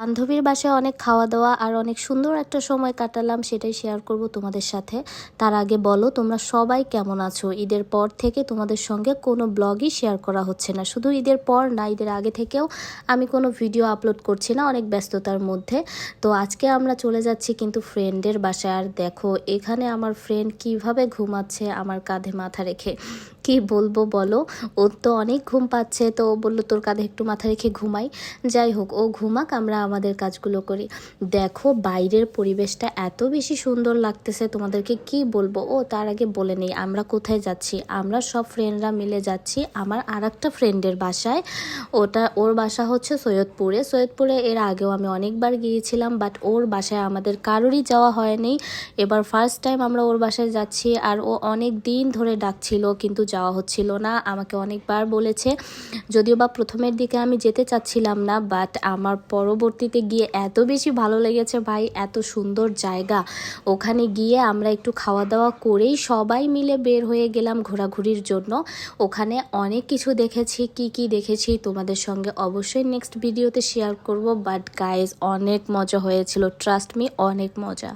বান্ধবীর বাসায় অনেক খাওয়া দাওয়া আর অনেক সুন্দর একটা সময় কাটালাম, সেটাই শেয়ার করব তোমাদের সাথে। তার আগে বলো তোমরা সবাই কেমন আছো? ঈদের পর থেকে তোমাদের সঙ্গে কোনো ব্লগই শেয়ার করা হচ্ছে না। শুধু ঈদের পর না, ঈদের আগে থেকেও আমি কোনো ভিডিও আপলোড করছি না, অনেক ব্যস্ততার মধ্যে। তো আজকে আমরা চলে যাচ্ছি কিন্তু ফ্রেন্ডের বাসায়। আর দেখো এখানে আমার ফ্রেন্ড কিভাবে ঘুমাচ্ছে আমার কাঁধে মাথা রেখে। কি বলবো বলো, ওর তো অনেক ঘুম পাচ্ছে, তো ও বললো তোর কাঁধে একটু মাথা রেখে ঘুমাই। যাই হোক, ও ঘুমাক, আমরা আমাদের কাজগুলো করি। দেখো বাইরের পরিবেশটা এত বেশি সুন্দর লাগতেছে, তোমাদেরকে কি বলবো। ও তার আগে বলে নেই আমরা কোথায় যাচ্ছি। আমরা সব ফ্রেন্ডরা মিলে যাচ্ছি আমার আর একটা ফ্রেন্ডের বাসায়। ওর বাসা হচ্ছে সৈয়দপুরে এর আগেও আমি অনেকবার গিয়েছিলাম, বাট ওর বাসায় আমাদের কারোরই যাওয়া হয়নি। এবার ফার্স্ট টাইম আমরা ওর বাসায় যাচ্ছি। আর ও অনেক দিন ধরে ডাকছিল কিন্তু যাওয়া হচ্ছিল না, আমাকে অনেকবার বলেছে। যদিও বা প্রথমের দিকে আমি যেতে চাচ্ছিলাম না, বাট আমার পরবর্তীতে গিয়ে এত বেশি ভালো লেগেছে ভাই, এত সুন্দর জায়গা। ওখানে গিয়ে আমরা একটু খাওয়া দাওয়া করেই সবাই মিলে বের হয়ে গেলাম ঘোরাঘুরির জন্য। ওখানে অনেক কিছু দেখেছি, কি দেখেছি তোমাদের সঙ্গে অবশ্যই নেক্সট ভিডিওতে শেয়ার করব। বাট গাইজ অনেক মজা হয়েছিল, ট্রাস্ট মি, অনেক মজা।